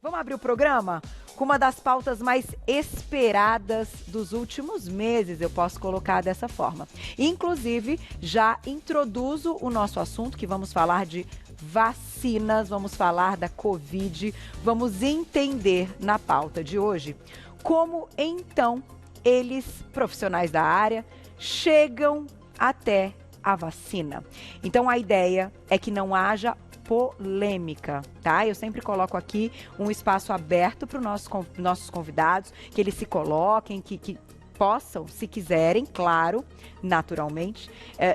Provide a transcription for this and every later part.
Vamos abrir o programa com uma das pautas mais esperadas dos últimos meses, eu posso colocar dessa forma. Inclusive, já introduzo o nosso assunto, que vamos falar de vacinas, vamos falar da Covid, vamos entender na pauta de hoje como, então, eles, profissionais da área, chegam até a vacina. Então, a ideia é que não haja polêmica, tá? Eu sempre coloco aqui um espaço aberto para os nossos convidados, que eles se coloquem, que possam, se quiserem, claro, naturalmente,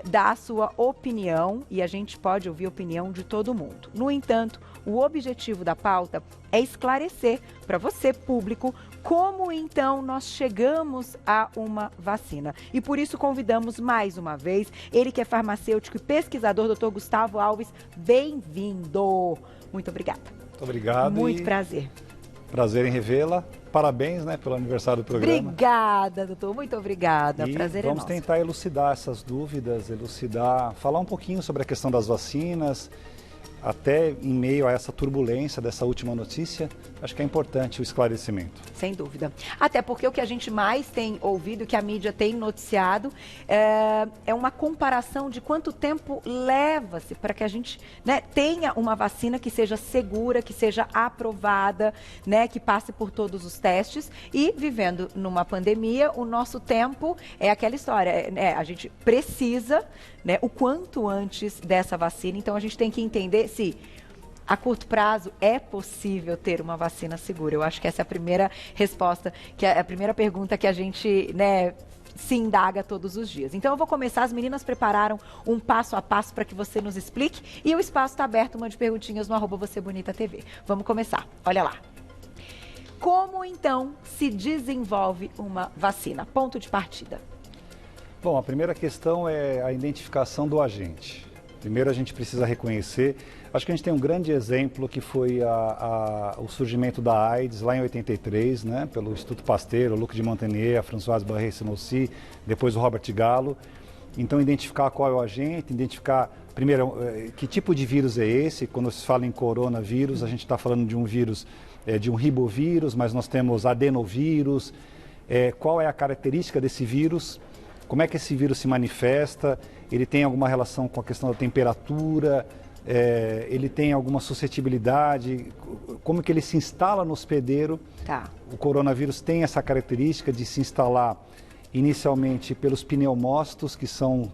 dar a sua opinião, e a gente pode ouvir a opinião de todo mundo. No entanto, o objetivo da pauta é esclarecer para você, público, como então nós chegamos a uma vacina. E por isso convidamos mais uma vez, ele que é farmacêutico e pesquisador, Dr. Gustavo Alves, bem-vindo. Muito obrigada. Muito obrigado. Muito prazer. Prazer em revê-la. Parabéns, pelo aniversário do programa. Obrigada, doutor. Muito obrigada. E prazer é nosso. Vamos tentar elucidar essas dúvidas, falar um pouquinho sobre a questão das vacinas, até em meio a essa turbulência dessa última notícia, acho que é importante o esclarecimento. Sem dúvida. Até porque o que a gente mais tem ouvido, que a mídia tem noticiado, é uma comparação de quanto tempo leva-se para que a gente tenha uma vacina que seja segura, que seja aprovada, que passe por todos os testes. E vivendo numa pandemia, o nosso tempo é aquela história, a gente precisa o quanto antes dessa vacina, então a gente tem que entender se a curto prazo é possível ter uma vacina segura. Eu acho que essa é a primeira resposta, que é a primeira pergunta que a gente se indaga todos os dias. Então eu vou começar, as meninas prepararam um passo a passo para que você nos explique e o espaço está aberto, mande perguntinhas no @VocêBonitaTV. Vamos começar, olha lá. Como então se desenvolve uma vacina? Ponto de partida. Bom, a primeira questão é a identificação do agente. Primeiro a gente precisa reconhecer, acho que a gente tem um grande exemplo que foi o surgimento da AIDS lá em 83, pelo Instituto Pasteur, o Luc de Montagnier, a Françoise Barré-Sinoussi, depois o Robert Gallo. Então identificar qual é o agente, identificar primeiro que tipo de vírus é esse. Quando se fala em coronavírus, a gente está falando de um vírus, de um ribovírus, mas nós temos adenovírus. Qual é a característica desse vírus? Como é que esse vírus se manifesta? Ele tem alguma relação com a questão da temperatura? Ele tem alguma suscetibilidade? Como que ele se instala no hospedeiro? Tá. O coronavírus tem essa característica de se instalar inicialmente pelos pneumócitos, que são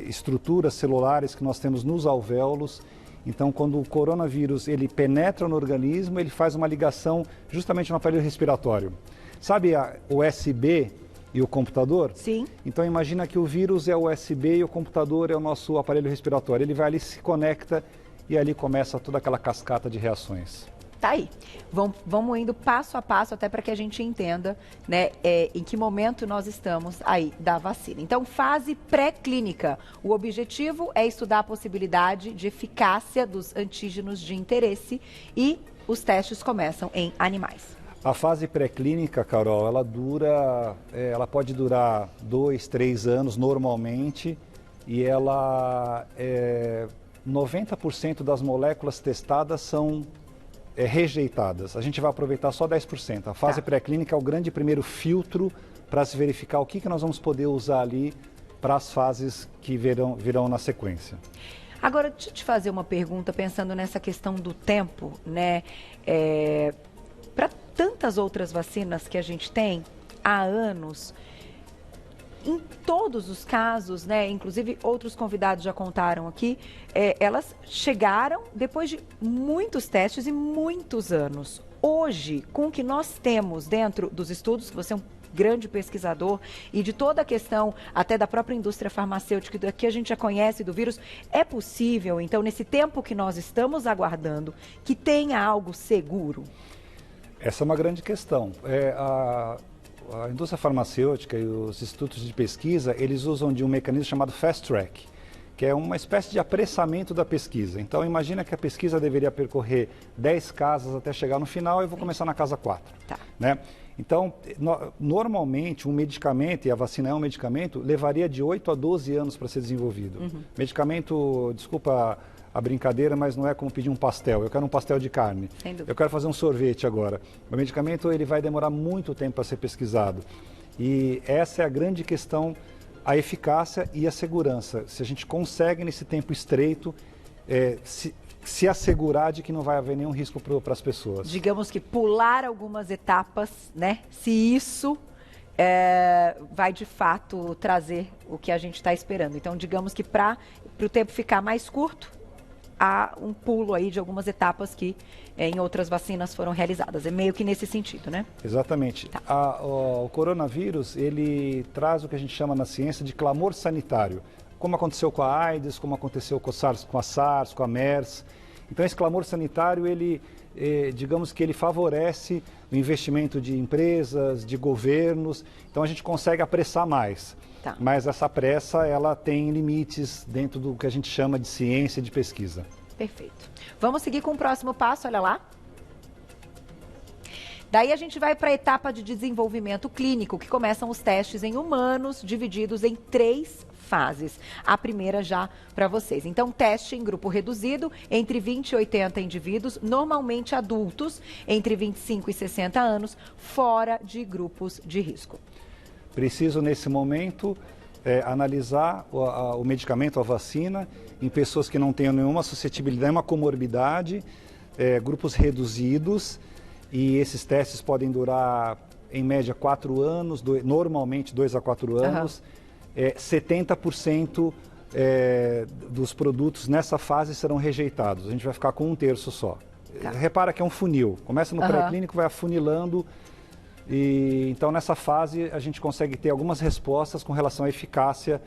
estruturas celulares que nós temos nos alvéolos. Então, quando o coronavírus ele penetra no organismo, ele faz uma ligação justamente no aparelho respiratório. Sabe o USB e o computador? Sim. Então imagina que o vírus é o USB e o computador é o nosso aparelho respiratório. Ele vai ali, se conecta e ali começa toda aquela cascata de reações. Tá aí. Vamos indo passo a passo até para que a gente entenda em que momento nós estamos aí da vacina. Então, fase pré-clínica. O objetivo é estudar a possibilidade de eficácia dos antígenos de interesse e os testes começam em animais. A fase pré-clínica, Carol, ela pode durar 2, 3 anos normalmente e 90% das moléculas testadas são rejeitadas. A gente vai aproveitar só 10%. A fase pré-clínica é o grande primeiro filtro para se verificar o que nós vamos poder usar ali para as fases que virão na sequência. Agora, deixa eu te fazer uma pergunta pensando nessa questão do tempo, para tantas outras vacinas que a gente tem há anos, em todos os casos, inclusive outros convidados já contaram aqui, elas chegaram depois de muitos testes e muitos anos. Hoje, com o que nós temos dentro dos estudos, que você é um grande pesquisador, e de toda a questão até da própria indústria farmacêutica, que a gente já conhece do vírus, é possível, então, nesse tempo que nós estamos aguardando, que tenha algo seguro? Essa é uma grande questão. A indústria farmacêutica e os institutos de pesquisa, eles usam de um mecanismo chamado Fast Track, que é uma espécie de apressamento da pesquisa. Então, imagina que a pesquisa deveria percorrer 10 casas até chegar no final e eu vou começar na casa 4. Tá. Então, normalmente, um medicamento, e a vacina é um medicamento, levaria de 8 a 12 anos para ser desenvolvido. Medicamento, desculpa a brincadeira, mas não é como pedir um pastel. Eu quero um pastel de carne. Sem dúvida. Eu quero fazer um sorvete agora. O medicamento ele vai demorar muito tempo para ser pesquisado. E essa é a grande questão, a eficácia e a segurança. Se a gente consegue, nesse tempo estreito, se assegurar de que não vai haver nenhum risco para as pessoas. Digamos que pular algumas etapas, né? Se isso vai de fato trazer o que a gente está esperando. Então, digamos que para o tempo ficar mais curto, há um pulo aí de algumas etapas que em outras vacinas foram realizadas. É meio que nesse sentido, né? Exatamente. Tá. O coronavírus, ele traz o que a gente chama na ciência de clamor sanitário. Como aconteceu com a AIDS, como aconteceu com a SARS, com a MERS. Então, esse clamor sanitário, ele, digamos que ele favorece o investimento de empresas, de governos. Então, a gente consegue apressar mais. Tá. Mas essa pressa, ela tem limites dentro do que a gente chama de ciência e de pesquisa. Perfeito. Vamos seguir com o próximo passo, olha lá. Daí a gente vai para a etapa de desenvolvimento clínico, que começam os testes em humanos, divididos em 3 fases. A primeira já para vocês. Então, teste em grupo reduzido, entre 20 e 80 indivíduos, normalmente adultos, entre 25 e 60 anos, fora de grupos de risco. Preciso, nesse momento, analisar o medicamento, a vacina, em pessoas que não tenham nenhuma suscetibilidade, nenhuma comorbidade, grupos reduzidos, e esses testes podem durar, em média, 4 anos, normalmente 2 a 4 anos. 70% dos produtos nessa fase serão rejeitados. A gente vai ficar com 1/3 só. Tá. Repara que é um funil. Começa no pré-clínico, vai afunilando. E, então, nessa fase, a gente consegue ter algumas respostas com relação à eficácia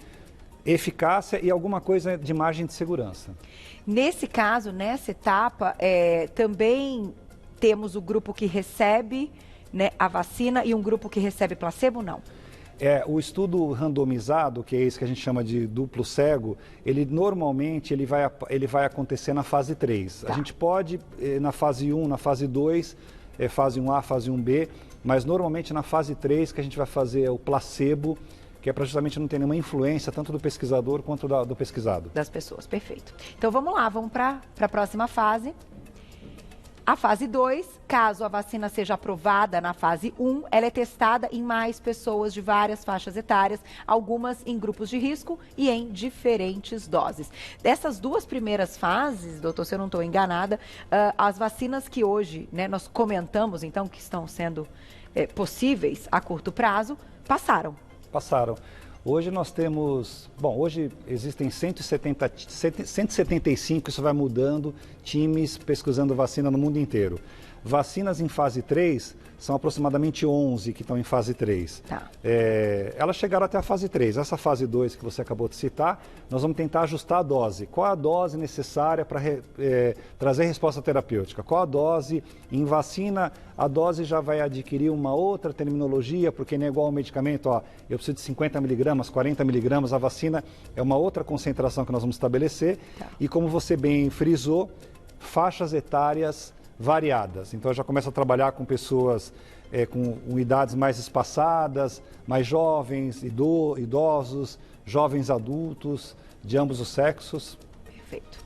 e alguma coisa de margem de segurança. Nesse caso, nessa etapa, também temos o grupo que recebe, né, a vacina e um grupo que recebe placebo, não? O estudo randomizado, que é esse que a gente chama de duplo cego, ele normalmente ele vai acontecer na fase 3. Tá. A gente pode, na fase 1, na fase 2, fase 1A, fase 1B, mas normalmente na fase 3 que a gente vai fazer o placebo, que é para justamente não ter nenhuma influência tanto do pesquisador quanto do pesquisado. Das pessoas, perfeito. Então vamos lá, vamos para a próxima fase. A fase 2, caso a vacina seja aprovada na fase 1, ela é testada em mais pessoas de várias faixas etárias, algumas em grupos de risco e em diferentes doses. Dessas 2 primeiras fases, doutor, se eu não estou enganada, as vacinas que hoje, né, nós comentamos, então, que estão sendo possíveis a curto prazo, passaram. Passaram. Hoje nós temos, hoje existem 175, isso vai mudando, times pesquisando vacina no mundo inteiro. Vacinas em fase 3 são aproximadamente 11 que estão em fase 3. Tá. Elas chegaram até a fase 3. Essa fase 2 que você acabou de citar, nós vamos tentar ajustar a dose. Qual a dose necessária para trazer resposta terapêutica? Qual a dose? Em vacina, a dose já vai adquirir uma outra terminologia, porque não é igual ao medicamento, eu preciso de 50 miligramas, 40 miligramas, a vacina é uma outra concentração que nós vamos estabelecer. Tá. E como você bem frisou, faixas etárias variadas. Então, eu já começo a trabalhar com pessoas com idades mais espaçadas, mais jovens, idosos, jovens adultos, de ambos os sexos. Perfeito.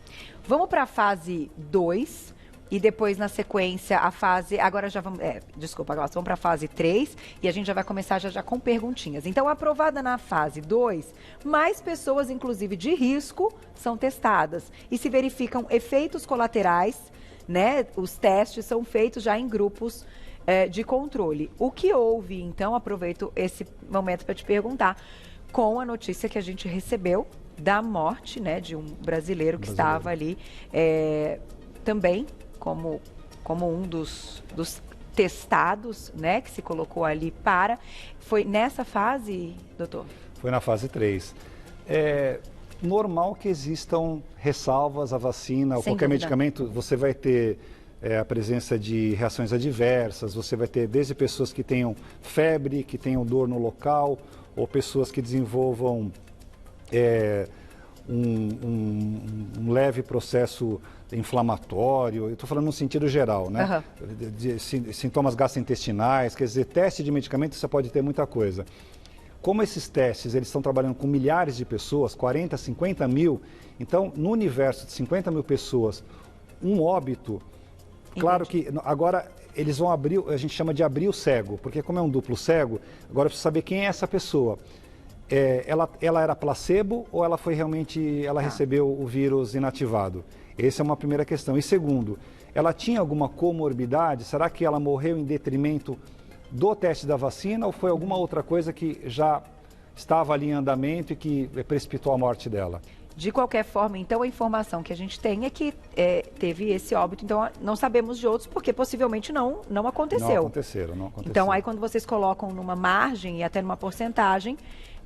Vamos para a fase 2 e depois, na sequência, a fase... Agora já vamos... agora vamos para a fase 3 e a gente já vai começar já com perguntinhas. Então, aprovada na fase 2, mais pessoas, inclusive de risco, são testadas e se verificam efeitos colaterais, né? Os testes são feitos já em grupos de controle. O que houve, então, aproveito esse momento para te perguntar, com a notícia que a gente recebeu da morte, né, de um brasileiro que estava ali também como um dos testados, né, que se colocou ali para... Foi nessa fase, doutor? Foi na fase 3. Normal que existam ressalvas à vacina ou qualquer medicamento, você vai ter a presença de reações adversas, você vai ter desde pessoas que tenham febre, que tenham dor no local, ou pessoas que desenvolvam um leve processo inflamatório, eu estou falando no sentido geral, né? De sintomas gastrointestinais, quer dizer, teste de medicamento você pode ter muita coisa. como esses testes eles estão trabalhando com milhares de pessoas, 40, 50 mil, então no universo de 50 mil pessoas, um óbito, claro que agora eles vão abrir, a gente chama de abrir o cego, porque como é um duplo cego, agora precisa saber quem é essa pessoa. Ela era placebo ou ela foi realmente, ela recebeu o vírus inativado? Essa é uma primeira questão. E segundo, ela tinha alguma comorbidade? Será que ela morreu em detrimento do teste da vacina ou foi alguma outra coisa que já estava ali em andamento e que precipitou a morte dela? De qualquer forma, então, a informação que a gente tem é que teve esse óbito. Então, não sabemos de outros, porque possivelmente não aconteceu. Não aconteceram. Então, aí quando vocês colocam numa margem e até numa porcentagem,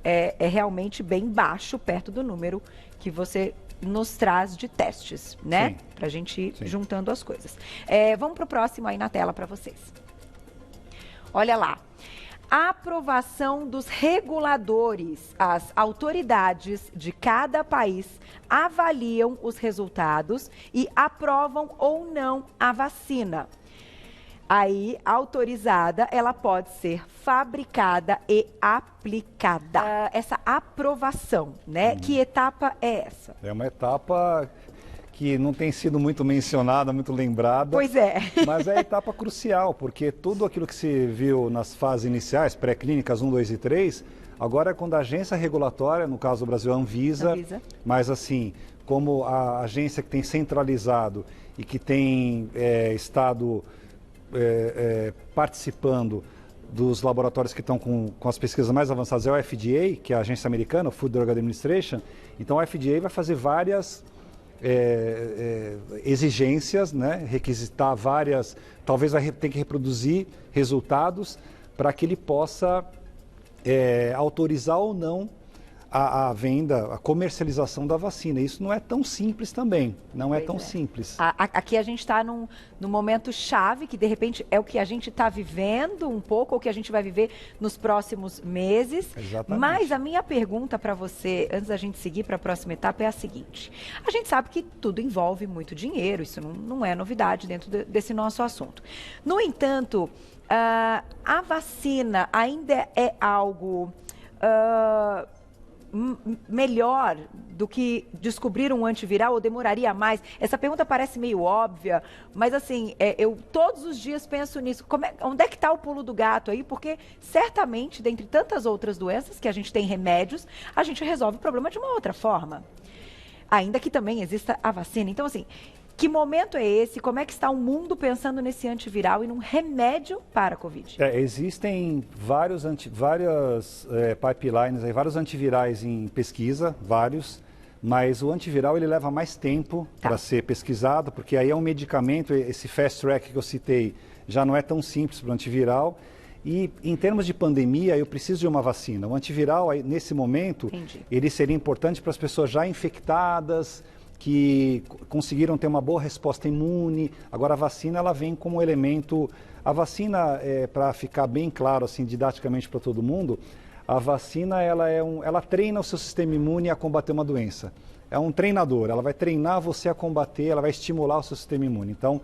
é realmente bem baixo, perto do número que você nos traz de testes, né? Pra gente ir juntando as coisas. Vamos pro próximo aí na tela para vocês. Olha lá. A aprovação dos reguladores. As autoridades de cada país avaliam os resultados e aprovam ou não a vacina. Aí, autorizada, ela pode ser fabricada e aplicada. Essa aprovação, né? Que etapa é essa? É uma etapa que não tem sido muito mencionada, muito lembrada. Pois é. Mas é a etapa crucial, porque tudo aquilo que se viu nas fases iniciais, pré-clínicas 1, 2 e 3, agora é quando a agência regulatória, no caso do Brasil, a Anvisa, mas assim, como a agência que tem centralizado e que tem estado participando dos laboratórios que estão com as pesquisas mais avançadas, é o FDA, que é a agência americana, o Food Drug Administration. Então, o FDA vai fazer várias exigências, né? Requisitar várias, talvez vai ter que reproduzir resultados para que ele possa autorizar ou não a venda, a comercialização da vacina. Isso não é tão simples também, não é tão simples. Aqui a gente está num momento chave, que de repente é o que a gente está vivendo um pouco, ou que a gente vai viver nos próximos meses. Exatamente. Mas a minha pergunta para você, antes da gente seguir para a próxima etapa, é a seguinte. A gente sabe que tudo envolve muito dinheiro, isso não é novidade dentro desse nosso assunto. No entanto, a vacina ainda é algo melhor do que descobrir um antiviral, ou demoraria mais? Essa pergunta parece meio óbvia, mas assim, eu todos os dias penso nisso. Onde é que está o pulo do gato aí? Porque certamente, dentre tantas outras doenças que a gente tem remédios, a gente resolve o problema de uma outra forma. Ainda que também exista a vacina. Então, assim, que momento é esse? Como é que está o mundo pensando nesse antiviral e num remédio para a Covid? Existem várias pipelines, vários antivirais em pesquisa, vários, mas o antiviral ele leva mais tempo para ser pesquisado, porque aí é um medicamento, esse fast track que eu citei já não é tão simples para o antiviral. E em termos de pandemia, eu preciso de uma vacina. O antiviral, nesse momento, ele seria importante para as pessoas já infectadas, que conseguiram ter uma boa resposta imune. Agora a vacina ela vem como elemento, a vacina para ficar bem claro assim didaticamente para todo mundo, a vacina ela treina o seu sistema imune a combater uma doença. É um treinador, ela vai treinar você a combater, ela vai estimular o seu sistema imune. Então,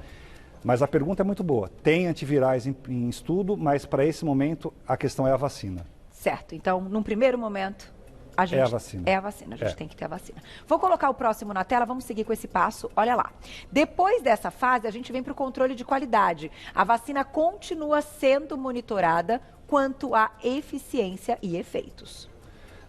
mas a pergunta é muito boa. Tem antivirais em estudo, mas para esse momento a questão é a vacina. Certo. Então, num primeiro momento a vacina. É a vacina, a gente tem que ter a vacina. Vou colocar o próximo na tela, vamos seguir com esse passo, olha lá. Depois dessa fase, a gente vem para o controle de qualidade. A vacina continua sendo monitorada quanto à eficiência e efeitos.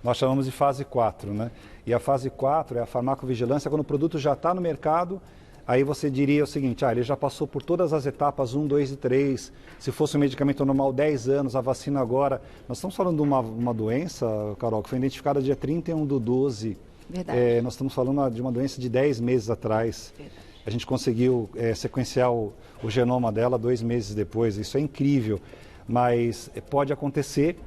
Nós chamamos de fase 4, né? E a fase 4 é a farmacovigilância, quando o produto já está no mercado. Aí você diria o seguinte, ele já passou por todas as etapas 1, 2 e 3, se fosse um medicamento normal 10 anos, a vacina agora... Nós estamos falando de uma doença, Carol, que foi identificada dia 31/12. Verdade. Nós estamos falando de uma doença de 10 meses atrás. Verdade. A gente conseguiu sequenciar o genoma dela 2 meses depois, isso é incrível. Mas pode acontecer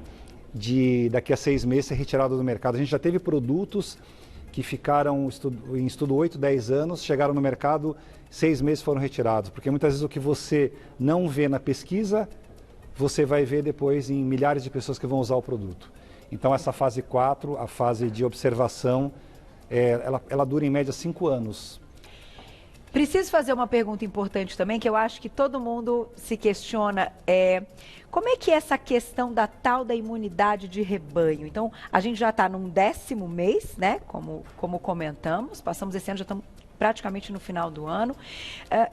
de daqui a 6 meses ser retirado do mercado. A gente já teve produtos que ficaram em estudo 8, 10 anos, chegaram no mercado, 6 meses foram retirados. Porque muitas vezes o que você não vê na pesquisa, você vai ver depois em milhares de pessoas que vão usar o produto. Então essa fase 4, a fase de observação, ela dura em média 5 anos. Preciso fazer uma pergunta importante também, que eu acho que todo mundo se questiona, como é que é essa questão da tal da imunidade de rebanho? Então, a gente já está num 10º mês, né, como comentamos, passamos esse ano, já estamos praticamente no final do ano,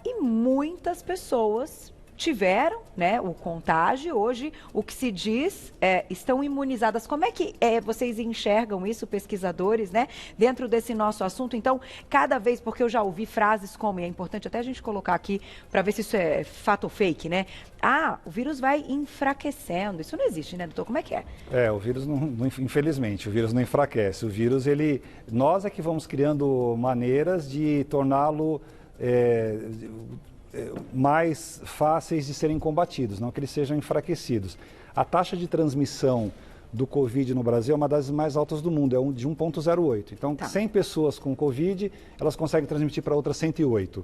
e muitas pessoas tiveram, né, o contágio. Hoje, o que se diz, estão imunizadas. Como é que vocês enxergam isso, pesquisadores, né, dentro desse nosso assunto? Então, cada vez, porque eu já ouvi frases como, e é importante até a gente colocar aqui, para ver se isso é fato ou fake, né? Ah, o vírus vai enfraquecendo. Isso não existe, né, doutor? Como é que é? O vírus, infelizmente, o vírus não enfraquece. O vírus, nós é que vamos criando maneiras de torná-lo mais fáceis de serem combatidos, não que eles sejam enfraquecidos. A taxa de transmissão do Covid no Brasil é uma das mais altas do mundo, é de 1,08. Então, 100 pessoas com Covid, elas conseguem transmitir para outras 108.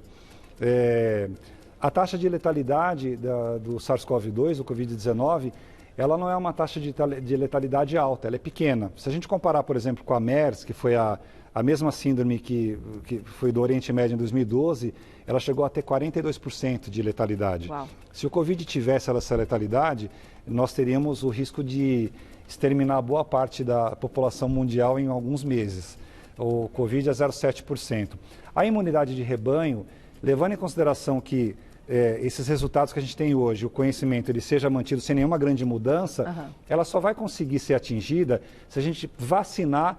A taxa de letalidade do SARS-CoV-2, do Covid-19, ela não é uma taxa de letalidade alta, ela é pequena. Se a gente comparar, por exemplo, com a MERS, que foi a mesma síndrome que foi do Oriente Médio em 2012, ela chegou a ter 42% de letalidade. Uau. Se o Covid tivesse essa letalidade, nós teríamos o risco de exterminar boa parte da população mundial em alguns meses. O Covid é 0,7%. A imunidade de rebanho, levando em consideração que esses resultados que a gente tem hoje, o conhecimento, ele seja mantido sem nenhuma grande mudança, ela só vai conseguir ser atingida se a gente vacinar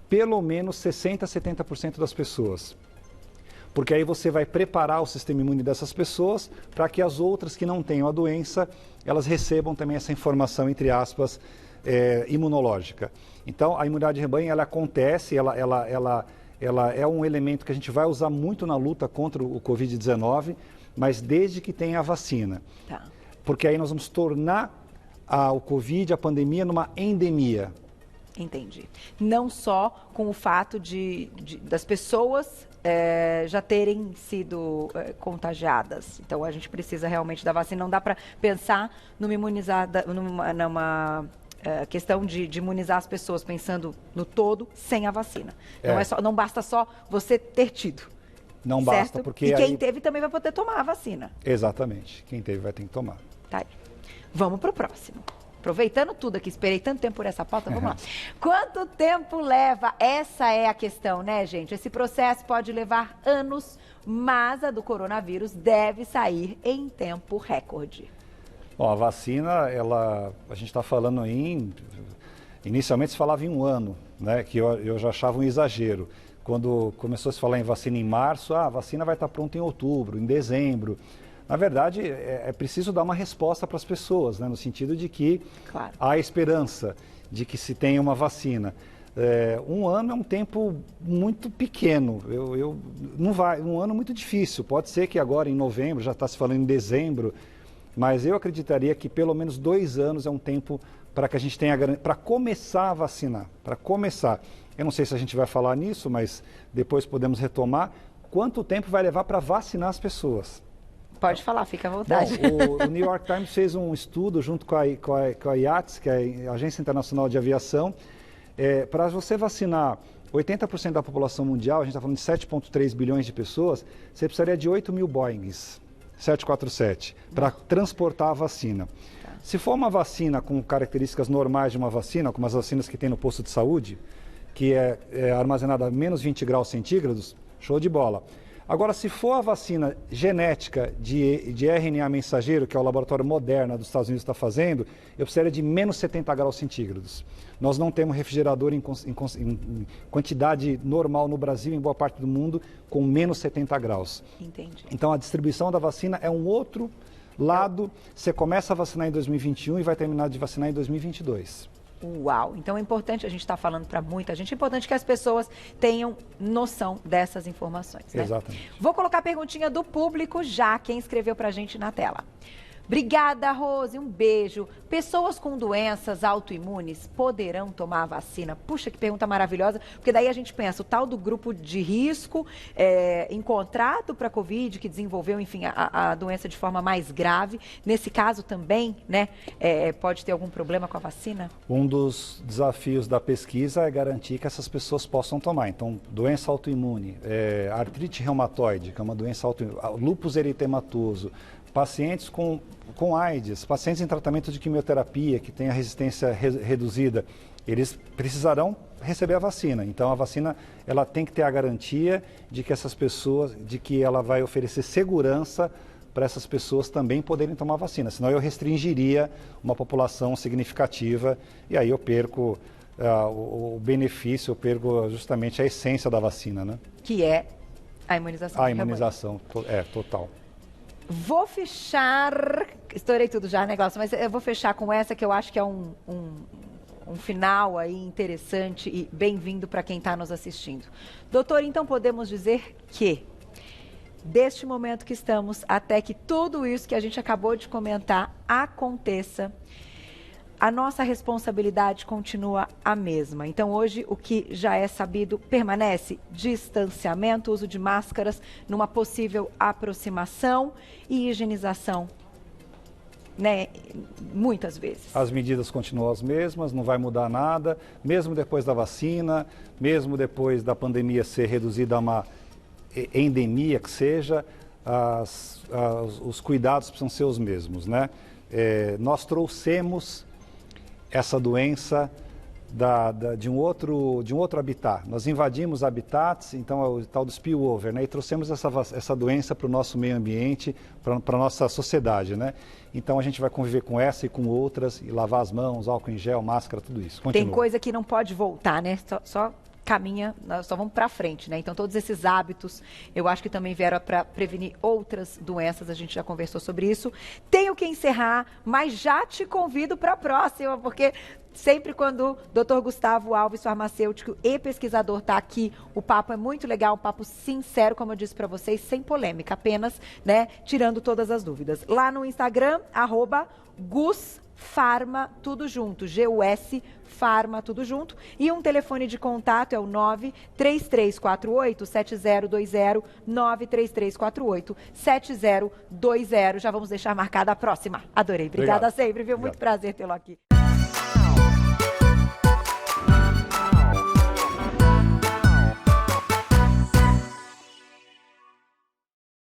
pelo menos 60% a 70% das pessoas. Porque aí você vai preparar o sistema imune dessas pessoas para que as outras que não tenham a doença, elas recebam também essa informação, entre aspas, imunológica. Então, a imunidade de rebanho, ela acontece, ela é um elemento que a gente vai usar muito na luta contra o Covid-19, mas desde que tenha a vacina. Tá. Porque aí nós vamos tornar o Covid, a pandemia, numa endemia. Entendi. Não só com o fato das pessoas já terem sido contagiadas. Então, a gente precisa realmente da vacina. Não dá para pensar numa questão de imunizar as pessoas pensando no todo sem a vacina. Não basta só você ter tido. Não certo? Basta, porque e quem teve também vai poder tomar a vacina. Exatamente. Quem teve vai ter que tomar. Tá aí. Vamos para o próximo. Aproveitando tudo aqui, esperei tanto tempo por essa pauta, vamos lá. Quanto tempo leva? Essa é a questão, né, gente? Esse processo pode levar anos, mas a do coronavírus deve sair em tempo recorde. Bom, a vacina, a gente está falando aí, inicialmente se falava em 1 ano, né, que eu já achava um exagero. Quando começou a se falar em vacina em março, a vacina vai estar pronta em outubro, em dezembro. Na verdade, é preciso dar uma resposta para as pessoas, né, no sentido de que há esperança de que se tenha uma vacina. 1 ano é um tempo muito pequeno, não vai, 1 ano muito difícil. Pode ser que agora em novembro, já está se falando em dezembro, mas eu acreditaria que pelo menos 2 anos é um tempo para que a gente tenha para começar a vacinar, para começar. Eu não sei se a gente vai falar nisso, mas depois podemos retomar. Quanto tempo vai levar para vacinar as pessoas? Pode falar, fica à vontade. Bom, o New York Times fez um estudo junto com a IATS, que é a Agência Internacional de Aviação, para você vacinar 80% da população mundial, a gente está falando de 7,3 bilhões de pessoas, você precisaria de 8 mil Boeings 747 para transportar a vacina. Se for uma vacina com características normais de uma vacina, como as vacinas que tem no posto de saúde, que é armazenada a menos 20 graus centígrados, show de bola. Agora, se for a vacina genética de RNA mensageiro, que é o laboratório Moderna dos Estados Unidos está fazendo, eu precisaria de menos 70 graus centígrados. Nós não temos refrigerador em quantidade normal no Brasil, em boa parte do mundo, com menos 70 graus. Entendi. Então, a distribuição da vacina é um outro lado. Você começa a vacinar em 2021 e vai terminar de vacinar em 2022. Uau! Então é importante, a gente está falando para muita gente, é importante que as pessoas tenham noção dessas informações, né? Exatamente. Vou colocar a perguntinha do público já, quem escreveu para a gente na tela. Obrigada, Rose, um beijo. Pessoas com doenças autoimunes poderão tomar a vacina? Puxa, que pergunta maravilhosa, porque daí a gente pensa, o tal do grupo de risco encontrado para a Covid, que desenvolveu, enfim, a doença de forma mais grave, nesse caso também, né, pode ter algum problema com a vacina? Um dos desafios da pesquisa é garantir que essas pessoas possam tomar. Então, doença autoimune, artrite reumatoide, que é uma doença autoimune, lúpus eritematoso, pacientes com AIDS, pacientes em tratamento de quimioterapia, que têm a resistência reduzida, eles precisarão receber a vacina. Então, a vacina ela tem que ter a garantia de que essas pessoas, de que ela vai oferecer segurança para essas pessoas também poderem tomar vacina. Senão eu restringiria uma população significativa e aí eu perco o benefício, eu perco justamente a essência da vacina, né? Que é a imunização. A imunização, total. Vou fechar, estourei tudo já, negócio, mas eu vou fechar com essa que eu acho que é um final aí interessante e bem-vindo para quem está nos assistindo. Doutor, então podemos dizer que, deste momento que estamos até que tudo isso que a gente acabou de comentar aconteça, a nossa responsabilidade continua a mesma. Então, hoje, o que já é sabido permanece: distanciamento, uso de máscaras numa possível aproximação e higienização, né? Muitas vezes. As medidas continuam as mesmas, não vai mudar nada, mesmo depois da vacina, mesmo depois da pandemia ser reduzida a uma endemia que seja, os cuidados precisam ser os mesmos, né? Nós trouxemos essa doença de um outro habitat. Nós invadimos habitats, então é o tal do spillover, né? E trouxemos essa doença para o nosso meio ambiente, para a nossa sociedade, né? Então a gente vai conviver com essa e com outras, e lavar as mãos, álcool em gel, máscara, tudo isso. Continua. Tem coisa que não pode voltar, né? Só caminha, nós só vamos para frente, né? Então, todos esses hábitos, eu acho que também vieram para prevenir outras doenças, a gente já conversou sobre isso. Tenho que encerrar, mas já te convido para a próxima, porque sempre quando o Dr. Gustavo Alves, farmacêutico e pesquisador, está aqui, o papo é muito legal, um papo sincero, como eu disse para vocês, sem polêmica, apenas, né, tirando todas as dúvidas. Lá no Instagram, @GusFarma, tudo junto, G-U-S, Farma, tudo junto. E um telefone de contato é o 93348-7020, 93348-7020. Já vamos deixar marcada a próxima. Adorei. Obrigada sempre, viu? Muito prazer tê-lo aqui.